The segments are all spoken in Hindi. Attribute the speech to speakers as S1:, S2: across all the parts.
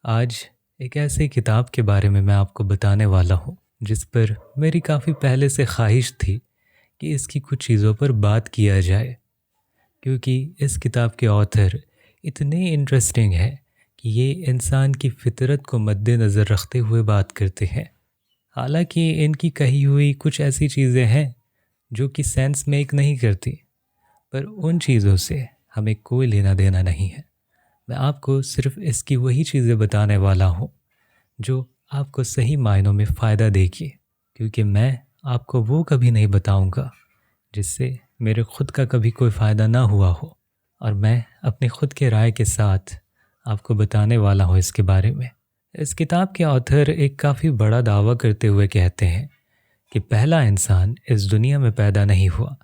S1: आज एक ऐसी किताब के बारे में मैं आपको बताने वाला हूँ जिस पर मेरी काफ़ी पहले से ख्वाहिश थी कि इसकी कुछ चीज़ों पर बात किया जाए, क्योंकि इस किताब के ऑथर इतने इंटरेस्टिंग हैं कि ये इंसान की फितरत को मद्देनज़र रखते हुए बात करते हैं। हालांकि इनकी कही हुई कुछ ऐसी चीज़ें हैं जो कि सेंस मेक नहीं करती, पर उन चीज़ों से हमें कोई लेना देना नहीं है। मैं आपको सिर्फ इसकी वही चीज़ें बताने वाला हूँ जो आपको सही मायनों में फ़ायदा देगी, क्योंकि मैं आपको वो कभी नहीं बताऊँगा जिससे मेरे खुद का कभी कोई फ़ायदा ना हुआ हो। और मैं अपने खुद के राय के साथ आपको बताने वाला हूँ इसके बारे में। इस किताब के ऑथर एक काफ़ी बड़ा दावा करते हुए कहते हैं कि पहला इंसान इस दुनिया में पैदा नहीं हुआ,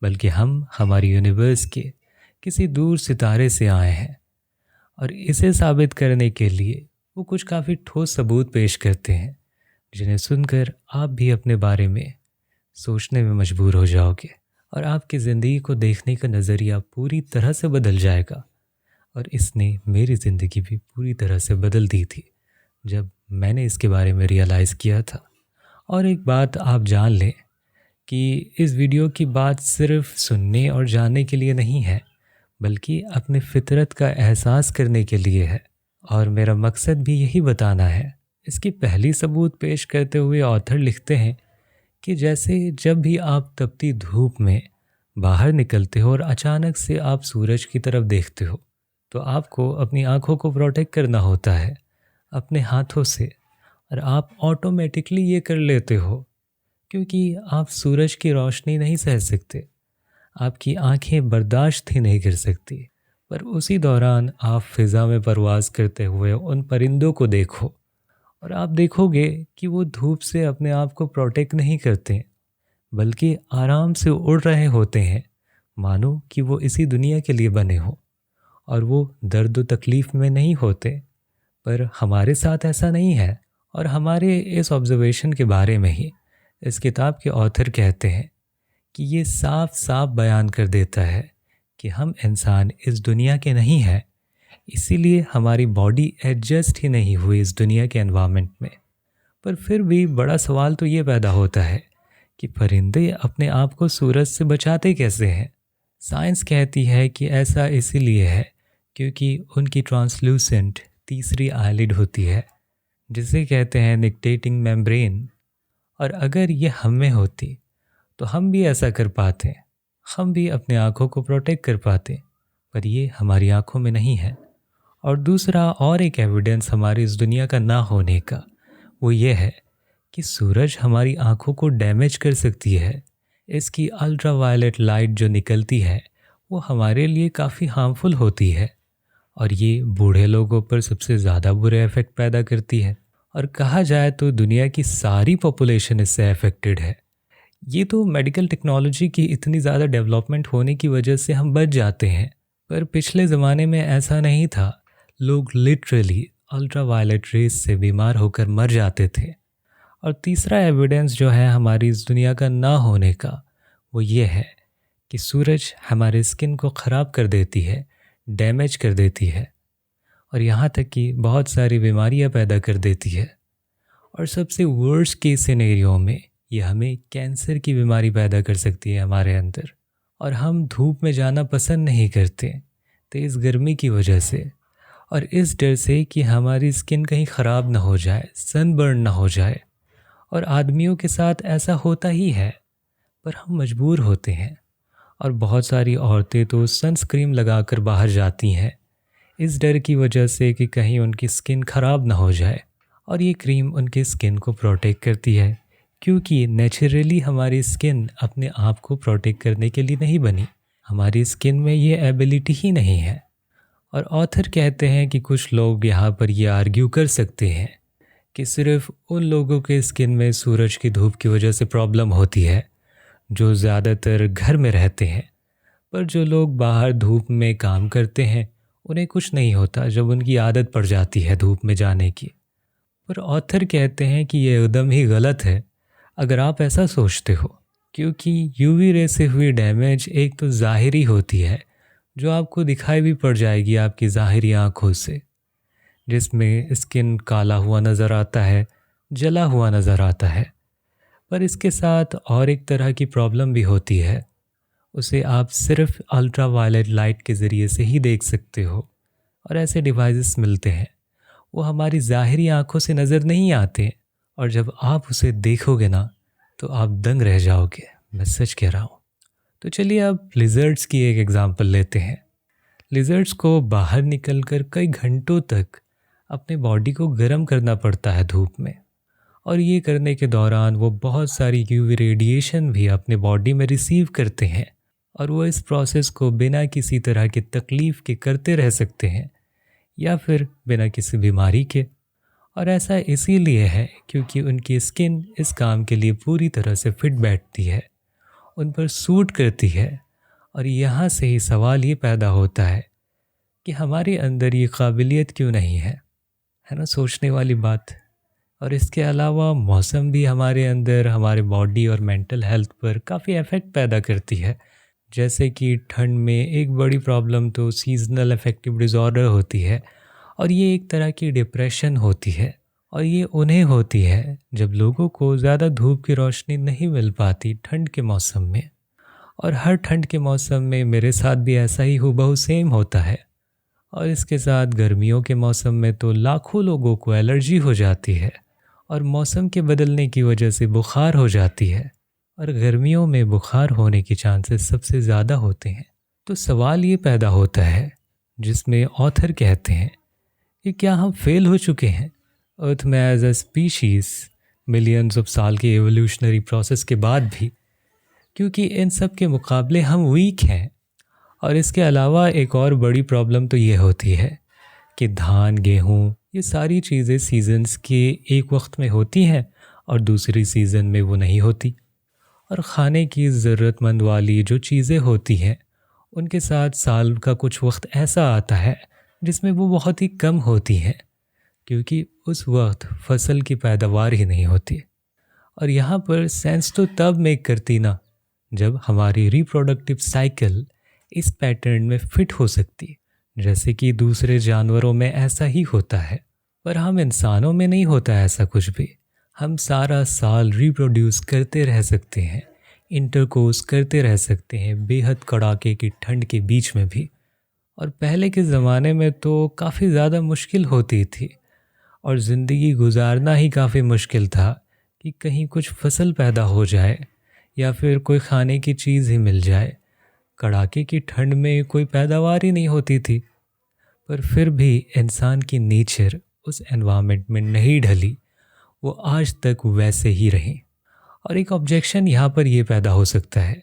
S1: बल्कि हम हमारी यूनिवर्स के किसी दूर सितारे से आए हैं। और इसे साबित करने के लिए वो कुछ काफ़ी ठोस सबूत पेश करते हैं, जिन्हें सुनकर आप भी अपने बारे में सोचने में मजबूर हो जाओगे और आपकी ज़िंदगी को देखने का नज़रिया पूरी तरह से बदल जाएगा। और इसने मेरी ज़िंदगी भी पूरी तरह से बदल दी थी जब मैंने इसके बारे में रियलाइज़ किया था। और एक बात आप जान लें कि इस वीडियो की बात सिर्फ सुनने और जानने के लिए नहीं है, बल्कि अपने फितरत का एहसास करने के लिए है। और मेरा मकसद भी यही बताना है। इसकी पहली सबूत पेश करते हुए ऑथर लिखते हैं कि जैसे जब भी आप तपती धूप में बाहर निकलते हो और अचानक से आप सूरज की तरफ देखते हो, तो आपको अपनी आँखों को प्रोटेक्ट करना होता है अपने हाथों से। और आप ऑटोमेटिकली ये कर लेते हो क्योंकि आप सूरज की रोशनी नहीं सह सकते, आपकी आंखें बर्दाश्त ही नहीं कर सकती। पर उसी दौरान आप फिज़ा में परवाज़ करते हुए उन परिंदों को देखो और आप देखोगे कि वो धूप से अपने आप को प्रोटेक्ट नहीं करते, बल्कि आराम से उड़ रहे होते हैं, मानो कि वो इसी दुनिया के लिए बने हो। और वो दर्द व तकलीफ़ में नहीं होते। पर हमारे साथ ऐसा नहीं है। और हमारे इस ऑब्ज़र्वेशन के बारे में ही इस किताब के ऑथर कहते हैं कि ये साफ साफ बयान कर देता है कि हम इंसान इस दुनिया के नहीं हैं, इसीलिए हमारी बॉडी एडजस्ट ही नहीं हुई इस दुनिया के एनवायरनमेंट में। पर फिर भी बड़ा सवाल तो ये पैदा होता है कि परिंदे अपने आप को सूरज से बचाते कैसे हैं। साइंस कहती है कि ऐसा इसीलिए है क्योंकि उनकी ट्रांसल्यूसेंट तीसरी आईलिड होती है, जिसे कहते हैं निक्टेटिंग मेम्ब्रेन। और अगर ये हम में होती तो हम भी ऐसा कर पाते, हम भी अपने आँखों को प्रोटेक्ट कर पाते, पर ये हमारी आँखों में नहीं है। और दूसरा और एक एविडेंस हमारी इस दुनिया का ना होने का वो ये है कि सूरज हमारी आँखों को डैमेज कर सकती है। इसकी अल्ट्रा वायलेट लाइट जो निकलती है वो हमारे लिए काफ़ी हार्मफुल होती है, और ये बूढ़े लोगों पर सबसे ज़्यादा बुरे इफ़ेक्ट पैदा करती है। और कहा जाए तो दुनिया की सारी पॉपुलेशन इससे अफेक्टेड है। ये तो मेडिकल टेक्नोलॉजी की इतनी ज़्यादा डेवलपमेंट होने की वजह से हम बच जाते हैं, पर पिछले ज़माने में ऐसा नहीं था। लोग लिटरली अल्ट्रा वायलेट रेज से बीमार होकर मर जाते थे। और तीसरा एविडेंस जो है हमारी इस दुनिया का ना होने का वो ये है कि सूरज हमारे स्किन को ख़राब कर देती है, डैमेज कर देती है, और यहाँ तक कि बहुत सारी बीमारियाँ पैदा कर देती है। और सबसे वर्स्ट केस सिनेरियो में ये हमें कैंसर की बीमारी पैदा कर सकती है हमारे अंदर। और हम धूप में जाना पसंद नहीं करते तेज़ गर्मी की वजह से, और इस डर से कि हमारी स्किन कहीं ख़राब ना हो जाए, सनबर्न ना हो जाए। और आदमियों के साथ ऐसा होता ही है, पर हम मजबूर होते हैं। और बहुत सारी औरतें तो सनस्क्रीन लगाकर बाहर जाती हैं इस डर की वजह से कि कहीं उनकी स्किन ख़राब ना हो जाए। और ये क्रीम उनकी स्किन को प्रोटेक्ट करती है, क्योंकि नेचुरली हमारी स्किन अपने आप को प्रोटेक्ट करने के लिए नहीं बनी। हमारी स्किन में ये एबिलिटी ही नहीं है। और ऑथर कहते हैं कि कुछ लोग यहाँ पर ये आर्ग्यू कर सकते हैं कि सिर्फ उन लोगों के स्किन में सूरज की धूप की वजह से प्रॉब्लम होती है जो ज़्यादातर घर में रहते हैं, पर जो लोग बाहर धूप में काम करते हैं उन्हें कुछ नहीं होता जब उनकी आदत पड़ जाती है धूप में जाने की। पर ऑथर कहते हैं कि ये एकदम ही गलत है अगर आप ऐसा सोचते हो, क्योंकि यूवी रे से हुई डैमेज एक तो ज़ाहिरी होती है जो आपको दिखाई भी पड़ जाएगी आपकी ज़ाहिरी आँखों से। जिसमें स्किन काला हुआ नज़र आता है, जला हुआ नज़र आता है। पर इसके साथ और एक तरह की प्रॉब्लम भी होती है। उसे आप सिर्फ अल्ट्रा वायलेट लाइट के ज़रिए से ही देख सकते हो। और ऐसे डिवाइसेस मिलते हैं, वो हमारी ज़ाहिरी आंखों से नज़र नहीं आते, और जब आप उसे देखोगे ना तो आप दंग रह जाओगे। मैं सच कह रहा हूँ। तो चलिए अब लिजर्ड्स की एक एग्ज़ाम्पल लेते हैं। लिजर्ड्स को बाहर निकलकर कई घंटों तक अपने बॉडी को गर्म करना पड़ता है धूप में, और ये करने के दौरान वो बहुत सारी यूवी रेडिएशन भी अपने बॉडी में रिसीव करते हैं, और वो इस प्रोसेस को बिना किसी तरह की तकलीफ़ के करते रह सकते हैं, या फिर बिना किसी बीमारी के। और ऐसा इसीलिए है क्योंकि उनकी स्किन इस काम के लिए पूरी तरह से फिट बैठती है, उन पर सूट करती है। और यहाँ से ही सवाल ये पैदा होता है कि हमारे अंदर ये काबिलियत क्यों नहीं है ना, सोचने वाली बात। और इसके अलावा मौसम भी हमारे अंदर हमारे बॉडी और मेंटल हेल्थ पर काफ़ी इफ़ेक्ट पैदा करती है। जैसे कि ठंड में एक बड़ी प्रॉब्लम तो सीजनल अफेक्टिव डिज़ॉर्डर होती है, और ये एक तरह की डिप्रेशन होती है। और ये उन्हें होती है जब लोगों को ज़्यादा धूप की रोशनी नहीं मिल पाती ठंड के मौसम में। और हर ठंड के मौसम में मेरे साथ भी ऐसा ही हूबहू सेम होता है। और इसके साथ गर्मियों के मौसम में तो लाखों लोगों को एलर्जी हो जाती है, और मौसम के बदलने की वजह से बुखार हो जाती है। और गर्मियों में बुखार होने के चांसेस सबसे ज़्यादा होते हैं। तो सवाल ये पैदा होता है, जिसमें ऑथर कहते हैं कि क्या हम फेल हो चुके हैं अर्थ में as a species millions of साल के एवोल्यूशनरी प्रोसेस के बाद भी, क्योंकि इन सब के मुकाबले हम वीक हैं। और इसके अलावा एक और बड़ी प्रॉब्लम तो ये होती है कि धान, गेहूँ, ये सारी चीज़ें सीजन्स के एक वक्त में होती हैं और दूसरी सीज़न में वो नहीं होती। और ख़ाने की ज़रूरतमंद वाली जो चीज़ें होती हैं, उनके साथ साल का कुछ वक्त ऐसा आता है जिसमें वो बहुत ही कम होती हैं, क्योंकि उस वक्त फसल की पैदावार ही नहीं होती। और यहाँ पर सेंस तो तब मेक करती ना जब हमारी रिप्रोडक्टिव साइकिल इस पैटर्न में फिट हो सकती, जैसे कि दूसरे जानवरों में ऐसा ही होता है। पर हम इंसानों में नहीं होता ऐसा कुछ भी। हम सारा साल रिप्रोड्यूस करते रह सकते हैं, इंटरकोर्स करते रह सकते हैं बेहद कड़ाके की ठंड के बीच में भी। और पहले के ज़माने में तो काफ़ी ज़्यादा मुश्किल होती थी, और ज़िंदगी गुजारना ही काफ़ी मुश्किल था कि कहीं कुछ फसल पैदा हो जाए या फिर कोई खाने की चीज़ ही मिल जाए। कड़ाके की ठंड में कोई पैदावार ही नहीं होती थी। पर फिर भी इंसान की नेचर उस एनवायरनमेंट में नहीं ढली, वो आज तक वैसे ही रही। और एक ऑब्जेक्शन यहाँ पर ये पैदा हो सकता है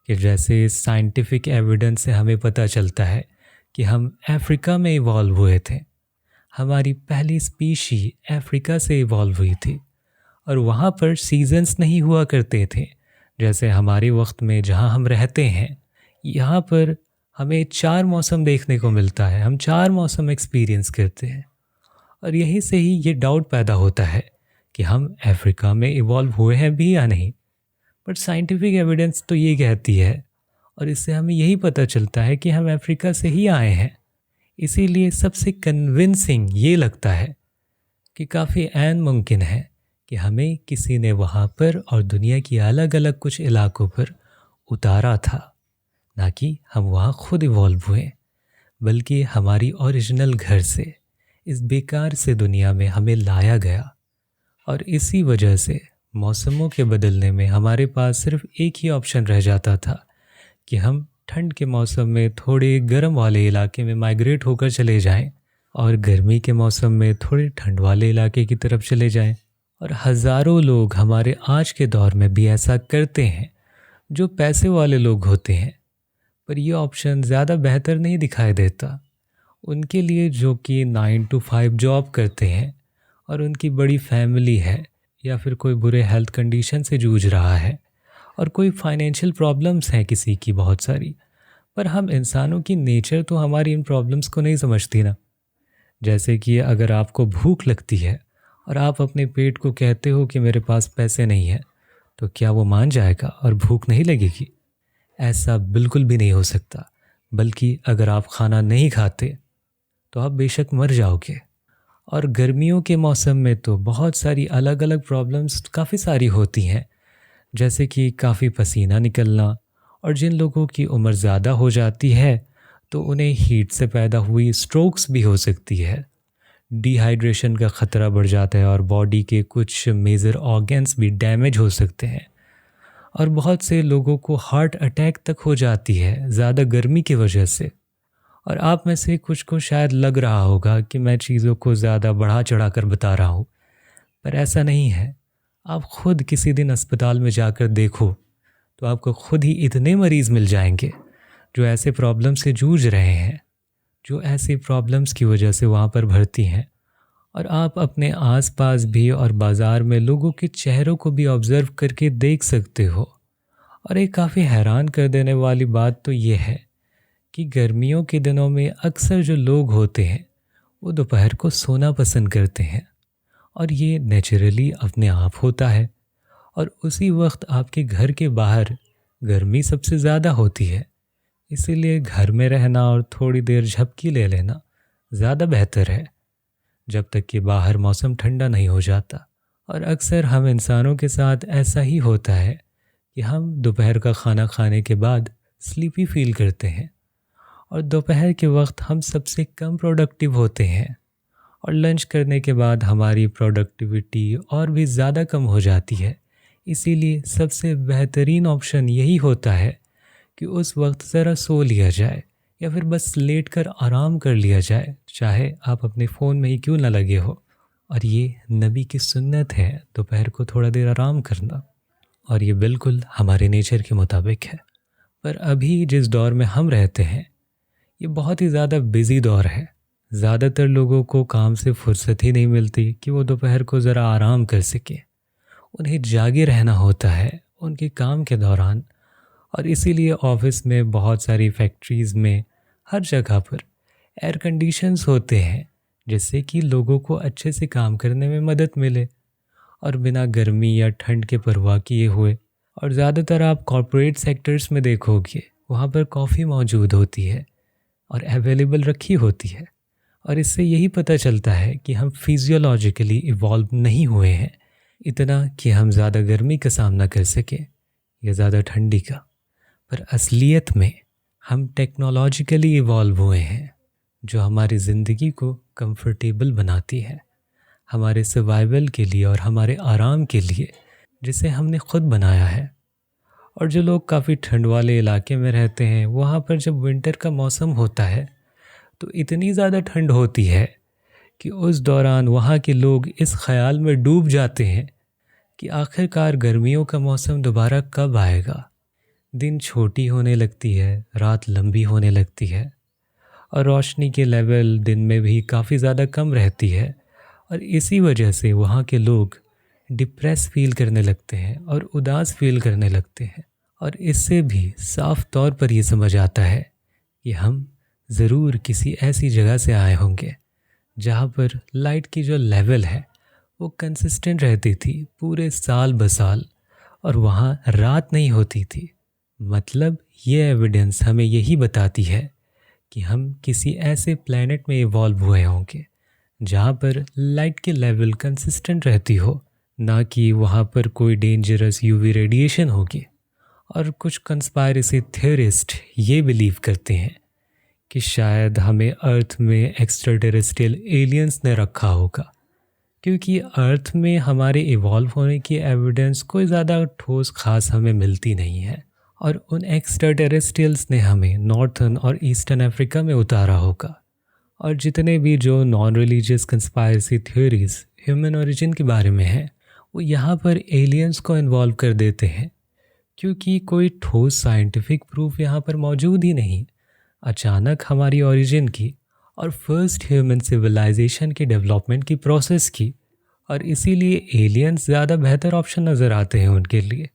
S1: कि जैसे साइंटिफिक एविडेंस से हमें पता चलता है कि हम अफ्रीका में इवॉल्व हुए थे, हमारी पहली स्पीशी अफ्रीका से इवॉल्व हुई थी, और वहाँ पर सीजन्स नहीं हुआ करते थे जैसे हमारे वक्त में जहाँ हम रहते हैं। यहाँ पर हमें 4 मौसम देखने को मिलता है, हम 4 मौसम एक्सपीरियंस करते हैं। और यहीं से ही ये डाउट पैदा होता है कि हम अफ्रीका में इवॉल्व हुए हैं भी या नहीं। बट साइंटिफिक एविडेंस तो ये कहती है, और इससे हमें यही पता चलता है कि हम अफ्रीका से ही आए हैं। इसीलिए सबसे कन्विंसिंग ये लगता है कि काफ़ी ऐन मुमकिन है कि हमें किसी ने वहाँ पर और दुनिया की अलग अलग कुछ इलाकों पर उतारा था, ना कि हम वहाँ खुद इवॉल्व हुए, बल्कि हमारी ओरिजिनल घर से इस बेकार से दुनिया में हमें लाया गया। और इसी वजह से मौसमों के बदलने में हमारे पास सिर्फ एक ही ऑप्शन रह जाता था कि हम ठंड के मौसम में थोड़े गर्म वाले इलाके में माइग्रेट होकर चले जाएं, और गर्मी के मौसम में थोड़े ठंड वाले इलाके की तरफ चले जाएं। और हज़ारों लोग हमारे आज के दौर में भी ऐसा करते हैं, जो पैसे वाले लोग होते हैं। पर यह ऑप्शन ज़्यादा बेहतर नहीं दिखाई देता उनके लिए जो कि 9 to 5 जॉब करते हैं, और उनकी बड़ी फैमिली है, या फिर कोई बुरे हेल्थ कंडीशन से जूझ रहा है, और कोई फाइनेंशियल प्रॉब्लम्स हैं किसी की बहुत सारी। पर हम इंसानों की नेचर तो हमारी इन प्रॉब्लम्स को नहीं समझती ना। जैसे कि अगर आपको भूख लगती है और आप अपने पेट को कहते हो कि मेरे पास पैसे नहीं हैं, तो क्या वो मान जाएगा और भूख नहीं लगेगी? ऐसा बिल्कुल भी नहीं हो सकता। बल्कि अगर आप खाना नहीं खाते तो आप बेशक मर जाओगे। और गर्मियों के मौसम में तो बहुत सारी अलग अलग प्रॉब्लम्स काफ़ी सारी होती हैं, जैसे कि काफ़ी पसीना निकलना, और जिन लोगों की उम्र ज़्यादा हो जाती है तो उन्हें हीट से पैदा हुई स्ट्रोक्स भी हो सकती है। डिहाइड्रेशन का ख़तरा बढ़ जाता है और बॉडी के कुछ मेजर ऑर्गन्स भी डैमेज हो सकते हैं। और बहुत से लोगों को हार्ट अटैक तक हो जाती है ज़्यादा गर्मी की वजह से। और आप में से कुछ को शायद लग रहा होगा कि मैं चीज़ों को ज़्यादा बढ़ा चढ़ा कर बता रहा हूँ, पर ऐसा नहीं है। आप खुद किसी दिन अस्पताल में जाकर देखो तो आपको खुद ही इतने मरीज़ मिल जाएंगे जो ऐसे प्रॉब्लम से जूझ रहे हैं, जो ऐसी प्रॉब्लम्स की वजह से वहाँ पर भर्ती हैं। और आप अपने आसपास भी और बाज़ार में लोगों के चेहरों को भी ऑब्ज़र्व करके देख सकते हो। और एक काफ़ी हैरान कर देने वाली बात तो ये है कि गर्मियों के दिनों में अक्सर जो लोग होते हैं वो दोपहर को सोना पसंद करते हैं, और ये नेचुरली अपने आप होता है। और उसी वक्त आपके घर के बाहर गर्मी सबसे ज़्यादा होती है, इसीलिए घर में रहना और थोड़ी देर झपकी ले लेना ज़्यादा बेहतर है जब तक कि बाहर मौसम ठंडा नहीं हो जाता। और अक्सर हम इंसानों के साथ ऐसा ही होता है कि हम दोपहर का खाना खाने के बाद स्लीपी फील करते हैं, और दोपहर के वक्त हम सबसे कम प्रोडक्टिव होते हैं, और लंच करने के बाद हमारी प्रोडक्टिविटी और भी ज़्यादा कम हो जाती है। इसीलिए सबसे बेहतरीन ऑप्शन यही होता है कि उस वक्त ज़रा सो लिया जाए या फिर बस लेट कर आराम कर लिया जाए, चाहे आप अपने फ़ोन में ही क्यों ना लगे हो। और ये नबी की सुन्नत है दोपहर को थोड़ा देर आराम करना, और ये बिल्कुल हमारे नेचर के मुताबिक है। पर अभी जिस दौर में हम रहते हैं ये बहुत ही ज़्यादा बिज़ी दौर है। ज़्यादातर लोगों को काम से फुर्सत ही नहीं मिलती कि वो दोपहर को ज़रा आराम कर सके। उन्हें जागे रहना होता है उनके काम के दौरान, और इसीलिए ऑफिस में, बहुत सारी फैक्ट्रीज़ में, हर जगह पर एयर कंडीशंस होते हैं जिससे कि लोगों को अच्छे से काम करने में मदद मिले और बिना गर्मी या ठंड के परवाह किए हुए। और ज़्यादातर आप कॉरपोरेट सेक्टर्स में देखोगे वहाँ पर कॉफ़ी मौजूद होती है और अवेलेबल रखी होती है। और इससे यही पता चलता है कि हम फिजियोलॉजिकली इवॉल्व नहीं हुए हैं इतना कि हम ज़्यादा गर्मी का सामना कर सकें या ज़्यादा ठंडी का। पर असलियत में हम टेक्नोलॉजिकली इवॉल्व हुए हैं जो हमारी ज़िंदगी को कंफर्टेबल बनाती है, हमारे सर्वाइवल के लिए और हमारे आराम के लिए, जिसे हमने खुद बनाया है। और जो लोग काफ़ी ठंड वाले इलाके में रहते हैं वहाँ पर जब विंटर का मौसम होता है तो इतनी ज़्यादा ठंड होती है कि उस दौरान वहाँ के लोग इस ख़याल में डूब जाते हैं कि आखिरकार गर्मियों का मौसम दोबारा कब आएगा। दिन छोटी होने लगती है, रात लंबी होने लगती है, और रोशनी के लेवल दिन में भी काफ़ी ज़्यादा कम रहती है। और इसी वजह से वहाँ के लोग डिप्रेस फील करने लगते हैं और उदास फील करने लगते हैं। और इससे भी साफ तौर पर ये समझ आता है कि हम ज़रूर किसी ऐसी जगह से आए होंगे जहाँ पर लाइट की जो लेवल है वो कंसिस्टेंट रहती थी पूरे साल बसाल, और वहाँ रात नहीं होती थी। मतलब ये एविडेंस हमें यही बताती है कि हम किसी ऐसे प्लैनेट में इवॉल्व हुए होंगे जहाँ पर लाइट की लेवल कंसिस्टेंट रहती हो, ना कि वहाँ पर कोई डेंजरस यूवी रेडिएशन होगी। और कुछ कंस्पायरेसी थियरिस्ट ये बिलीव करते हैं कि शायद हमें अर्थ में एक्स्ट्रा टेरेस्ट्रियल एलियंस ने रखा होगा, क्योंकि अर्थ में हमारे इवॉल्व होने की एविडेंस कोई ज़्यादा ठोस खास हमें मिलती नहीं है। और उन एक्स्ट्रा टेरेस्ट्रियल्स ने हमें नॉर्थर्न और ईस्टर्न अफ्रीका में उतारा होगा। और जितने भी जो non religious conspiracy theories human origin के बारे में हैं वो यहाँ पर एलियंस को इन्वॉल्व कर देते हैं, क्योंकि कोई ठोस साइंटिफिक प्रूफ यहाँ पर मौजूद ही नहीं। अचानक हमारी ओरिजिन की और फर्स्ट ह्यूमन सिविलाइजेशन के डेवलपमेंट की प्रोसेस की, और इसीलिए एलियंस ज़्यादा बेहतर ऑप्शन नज़र आते हैं उनके लिए।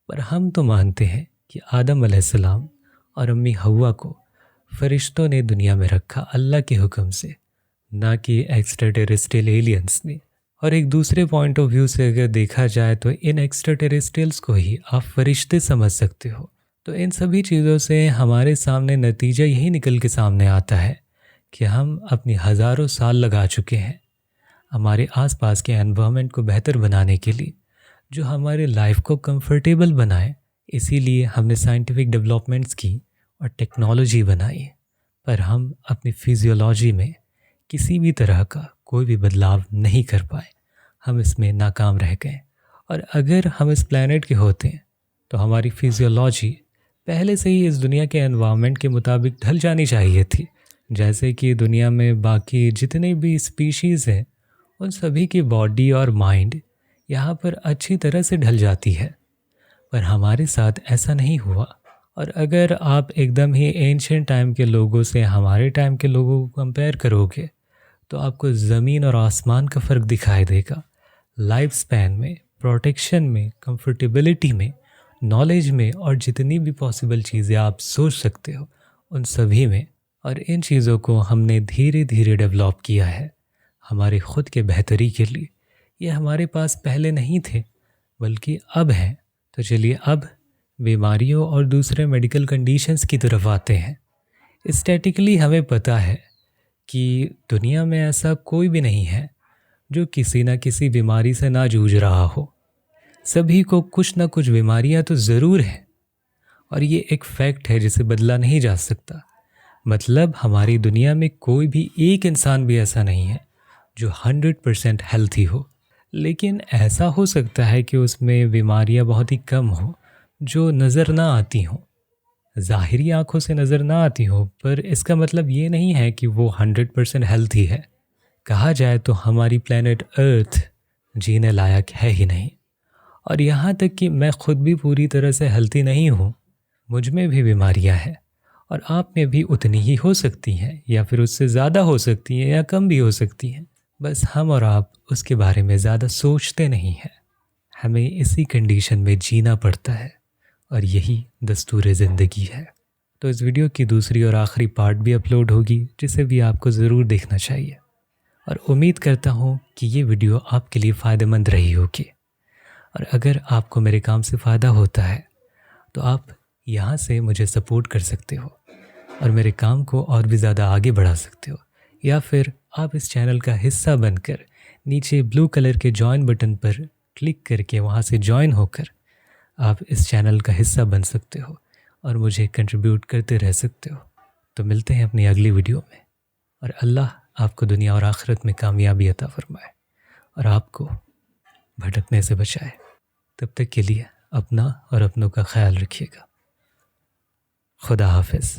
S1: पर हम तो मानते हैं कि आदम अलैहिस्सलाम और अम्मी हव्वा को फरिश्तों ने दुनिया में रखा अल्लाह के हुक्म से, ना कि एक्स्ट्रा टेरेस्ट्रियल एलियंस ने। और एक दूसरे पॉइंट ऑफ व्यू से अगर देखा जाए तो इन एक्स्ट्रा टेरेस्ट्रियल्स को ही आप फरिश्ते समझ सकते हो। तो इन सभी चीज़ों से हमारे सामने नतीजा यही निकल के सामने आता है कि हम अपनी हज़ारों साल लगा चुके हैं हमारे आसपास के एनवायरनमेंट को बेहतर बनाने के लिए, जो हमारे लाइफ को कंफर्टेबल बनाए। इसीलिए हमने साइंटिफिक डेवलपमेंट्स की और टेक्नोलॉजी बनाई, पर हम अपनी फिजियोलॉजी में किसी भी तरह का कोई भी बदलाव नहीं कर पाए। हम इसमें नाकाम रह गए। और अगर हम इस प्लैनेट के होते हैं तो हमारी फिजियोलॉजी पहले से ही इस दुनिया के एनवायरनमेंट के मुताबिक ढल जानी चाहिए थी। जैसे कि दुनिया में बाकी जितने भी स्पीशीज़ हैं उन सभी की बॉडी और माइंड यहाँ पर अच्छी तरह से ढल जाती है, पर हमारे साथ ऐसा नहीं हुआ। और अगर आप एकदम ही एंशिएंट टाइम के लोगों से हमारे टाइम के लोगों को कंपेयर करोगे तो आपको ज़मीन और आसमान का फ़र्क दिखाई देगा। लाइफ स्पैन में, प्रोटेक्शन में, कंफर्टेबिलिटी में, नॉलेज में और जितनी भी पॉसिबल चीज़ें आप सोच सकते हो उन सभी में। और इन चीज़ों को हमने धीरे धीरे डेवलप किया है हमारे ख़ुद के बेहतरी के लिए। ये हमारे पास पहले नहीं थे बल्कि अब हैं। तो चलिए अब बीमारियों और दूसरे मेडिकल कंडीशंस की तरफ आते हैं। स्टैटिकली हमें पता है कि दुनिया में ऐसा कोई भी नहीं है जो किसी न किसी बीमारी से ना जूझ रहा हो। सभी को कुछ ना कुछ बीमारियां तो ज़रूर हैं और ये एक फैक्ट है जिसे बदला नहीं जा सकता। मतलब हमारी दुनिया में कोई भी एक इंसान भी ऐसा नहीं है जो 100% हेल्थी हो। लेकिन ऐसा हो सकता है कि उसमें बीमारियां बहुत ही कम हो जो नज़र ना आती हों, ज़ाहिरी आंखों से नज़र ना आती हो, पर इसका मतलब ये नहीं है कि वो 100% हेल्थी है। कहा जाए तो हमारी प्लेनेट अर्थ जीने लायक है ही नहीं। और यहाँ तक कि मैं खुद भी पूरी तरह से हेल्थी नहीं हूँ। मुझ में भी बीमारियाँ हैं और आप में भी उतनी ही हो सकती हैं, या फिर उससे ज़्यादा हो सकती हैं, या कम भी हो सकती हैं। बस हम और आप उसके बारे में ज़्यादा सोचते नहीं हैं। हमें इसी कंडीशन में जीना पड़ता है और यही दस्तूर ज़िंदगी है। तो इस वीडियो की दूसरी और आखिरी पार्ट भी अपलोड होगी जिसे भी आपको ज़रूर देखना चाहिए। और उम्मीद करता हूँ कि ये वीडियो आपके लिए फ़ायदेमंद रही होगी। और अगर आपको मेरे काम से फ़ायदा होता है तो आप यहाँ से मुझे सपोर्ट कर सकते हो और मेरे काम को और भी ज़्यादा आगे बढ़ा सकते हो। या फिर आप इस चैनल का हिस्सा बनकर नीचे ब्लू कलर के जॉइन बटन पर क्लिक करके वहाँ से जॉइन होकर आप इस चैनल का हिस्सा बन सकते हो और मुझे कंट्रीब्यूट करते रह सकते हो। तो मिलते हैं अपनी अगली वीडियो में और अल्लाह आपको दुनिया और आखिरत में कामयाबी अता फरमाए और आपको भटकने से बचाए। तब तक के लिए अपना और अपनों का ख्याल रखिएगा। खुदा हाफिज़।